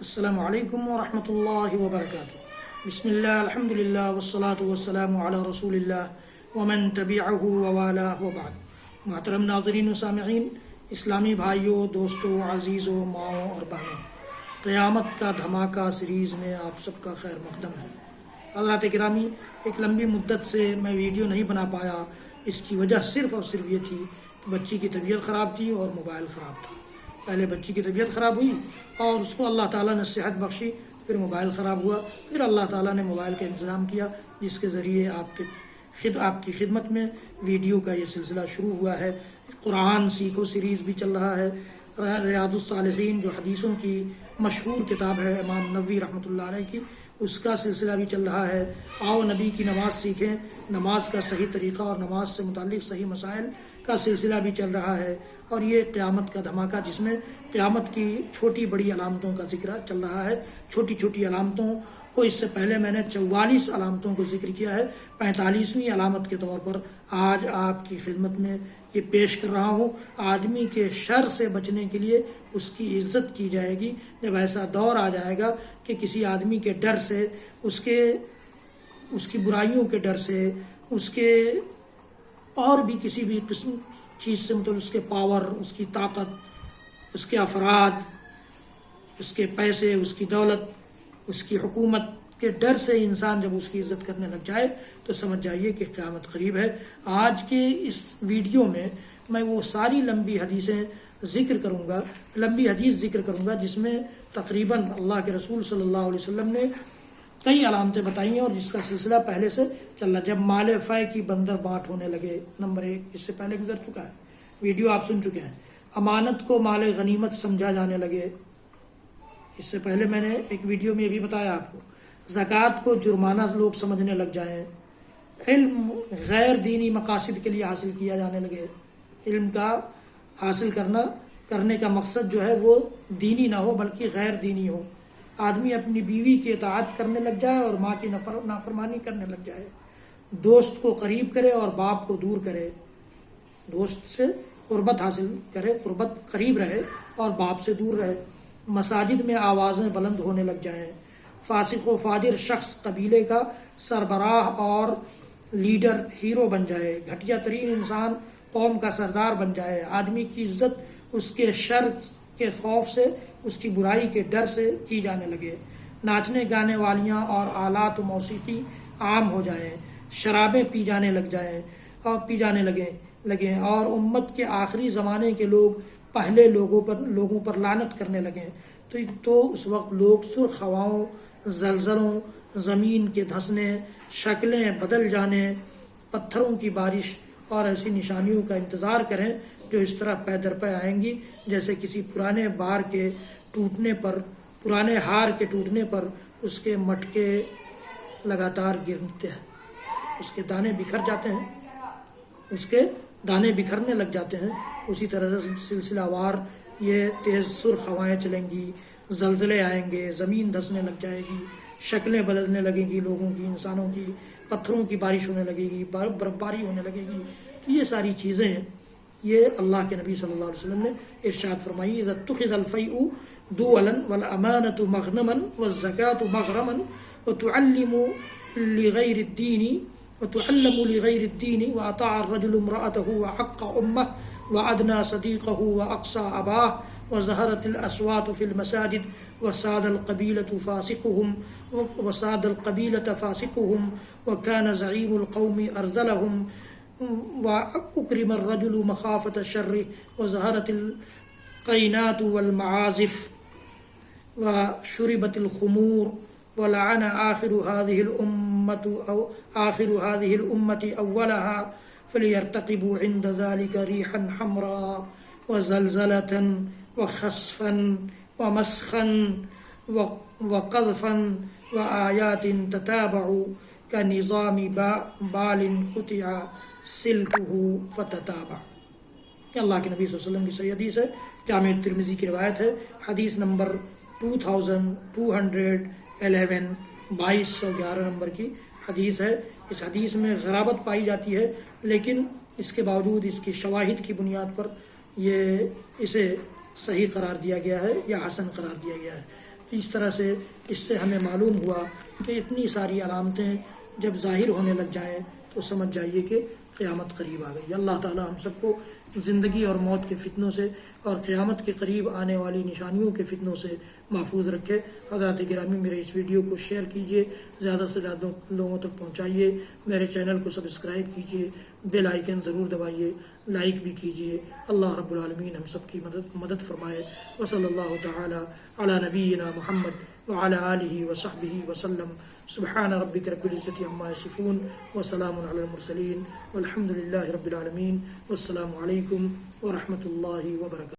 السلام علیکم ورحمۃ اللہ وبرکاتہ۔ بسم اللہ، الحمد للہ، والصلاة والسلام علی رسول اللہ ومن تبعہ ووالاہ وبعد۔ محترم ناظرین و سامعین، اسلامی بھائیوں، دوستوں، عزیزوں، ماؤں اور بہنوں، قیامت کا دھماکہ سیریز میں آپ سب کا خیر مقدم ہے۔ حضرات گرامی، ایک لمبی مدت سے میں ویڈیو نہیں بنا پایا، اس کی وجہ صرف اور صرف یہ تھی کہ بچی کی طبیعت خراب تھی اور موبائل خراب تھا۔ پہلے بچی کی طبیعت خراب ہوئی اور اس کو اللہ تعالیٰ نے صحت بخشی، پھر موبائل خراب ہوا، پھر اللہ تعالیٰ نے موبائل کا انتظام کیا، جس کے ذریعے آپ کی خدمت میں ویڈیو کا یہ سلسلہ شروع ہوا ہے۔ قرآن سیکھو سیریز بھی چل رہا ہے، ریاض الصالحین جو حدیثوں کی مشہور کتاب ہے امام نووی رحمۃ اللہ علیہ کی، اس کا سلسلہ بھی چل رہا ہے۔ آؤ نبی کی نماز سیکھیں، نماز کا صحیح طریقہ اور نماز سے متعلق صحیح مسائل کا سلسلہ بھی چل رہا ہے، اور یہ قیامت کا دھماکہ جس میں قیامت کی چھوٹی بڑی علامتوں کا ذکر چل رہا ہے۔ چھوٹی چھوٹی علامتوں کو اس سے پہلے میں نے 44 علامتوں کو ذکر کیا ہے، 45ویں علامت کے طور پر آج آپ کی خدمت میں یہ پیش کر رہا ہوں۔ آدمی کے شر سے بچنے کے لیے اس کی عزت کی جائے گی جب ایسا دور آ جائے گا کہ کسی آدمی کے ڈر سے، اس کی برائیوں کے ڈر سے، اس کے اور بھی کسی بھی قسم چیز سے، مطلب اس کے پاور، اس کی طاقت، اس کے افراد، اس کے پیسے، اس کی دولت، اس کی حکومت کے ڈر سے انسان جب اس کی عزت کرنے لگ جائے تو سمجھ جائیے کہ قیامت قریب ہے۔ آج کے اس ویڈیو میں وہ ساری لمبی حدیث ذکر کروں گا جس میں تقریباً اللہ کے رسول صلی اللہ علیہ وسلم نے کئی علامتیں بتائی ہیں، اور جس کا سلسلہ پہلے سے چل رہا۔ جب مال فے کی بندر بانٹ ہونے لگے، نمبر 1 اس سے پہلے گزر چکا ہے، ویڈیو آپ سن چکے ہیں۔ امانت کو مال غنیمت سمجھا جانے لگے، اس سے پہلے میں نے ایک ویڈیو میں یہ بھی بتایا آپ کو۔ زکوٰۃ کو جرمانہ لوگ سمجھنے لگ جائیں، علم غیر دینی مقاصد کے لیے حاصل کیا جانے لگے۔ علم کا حاصل کرنے کا مقصد جو ہے وہ دینی نہ ہو بلکہ غیر دینی ہو۔ آدمی اپنی بیوی کی اطاعت کرنے لگ جائے اور ماں کی نافرمانی کرنے لگ جائے۔ دوست کو قریب کرے اور باپ کو دور کرے، دوست سے قربت حاصل کرے، قربت قریب رہے اور باپ سے دور رہے۔ مساجد میں آوازیں بلند ہونے لگ جائیں، فاسق و فاجر شخص قبیلے کا سربراہ اور لیڈر، ہیرو بن جائے، گھٹیا ترین انسان قوم کا سردار بن جائے۔ آدمی کی عزت اس کے شر کے خوف سے، اس کی برائی کے ڈر سے کی جانے لگے۔ ناچنے گانے والیاں اور آلات و موسیقی عام ہو جائیں، شرابیں پی جانے لگیں اور امت کے آخری زمانے کے لوگ پہلے لوگوں پر لعنت کرنے لگیں، تو اس وقت لوگ سرخ ہواؤں، زلزلوں، زمین کے دھنسنے، شکلیں بدل جانے، پتھروں کی بارش اور ایسی نشانیوں کا انتظار کریں جو اس طرح پے در پے آئیں گی جیسے کسی پرانے ہار کے ٹوٹنے پر اس کے مٹکے لگاتار گرتے ہیں، اس کے دانے بکھرنے لگ جاتے ہیں۔ اسی طرح سے سلسلہ وار یہ تیز سرخ ہوائیں چلیں گی، زلزلے آئیں گے، زمین دھنسنے لگ جائے گی، شکلیں بدلنے لگیں گی لوگوں کی، انسانوں کی، پتھروں کی بارش ہونے لگے گی، برفباری ہونے لگے گی۔ یہ ساری چیزیں یہ اللہ کے نبی صلی اللہ علیہ وسلم نے ارشاد فرمائی۔ اذا اتخذ الفیء دولا والامانۃ مغنما والزکاۃ مغرما وتعلم لغیر الدین واطاع الرجل امرأته وحق امه وادنى صديقه واقصى اباه وظهرت الاصوات في المساجد وساد القبيلة فاسقهم وكان زعيم القوم ارذلهم وأكرم الرجل مخافة الشر وظهرت القينات والمعازف وشربت الخمور ولعن آخر هذه الأمة أولها فليرتقبوا عند ذلك ريحا حمراء وزلزلة وخسفا ومسخا وقذفا وآيات تتابع كنظام بال قطع سلكه فتتابع۔ یہ اللہ کے نبی صلی اللہ علیہ وسلم کی صحیح حدیث ہے، جامع ترمذی کی روایت ہے، حدیث نمبر 2211، 2211 نمبر کی حدیث ہے۔ اس حدیث میں غرابت پائی جاتی ہے، لیکن اس کے باوجود اس کی شواہد کی بنیاد پر اسے صحیح قرار دیا گیا ہے یا حسن قرار دیا گیا ہے۔ اس طرح سے اس سے ہمیں معلوم ہوا کہ اتنی ساری علامتیں جب ظاہر ہونے لگ جائیں تو سمجھ جائیے کہ قیامت قریب آ گئی۔ اللہ تعالی ہم سب کو زندگی اور موت کے فتنوں سے اور قیامت کے قریب آنے والی نشانیوں کے فتنوں سے محفوظ رکھے۔ حضرات گرامی، میرے اس ویڈیو کو شیئر کیجیے، زیادہ سے زیادہ لوگوں تک پہنچائیے، میرے چینل کو سبسکرائب کیجیے، بیل آئیکن ضرور دبائیے، لائک بھی کیجیے۔ اللہ رب العالمین ہم سب کی مدد فرمائے۔ وصلی اللہ تعالی علی نبینا محمد وعلى آله وصحبه وسلم۔ سبحان ربك رب العزة عما يصفون وسلام على المرسلين والحمد لله رب العالمين، والسلام عليكم ورحمة الله وبركاته۔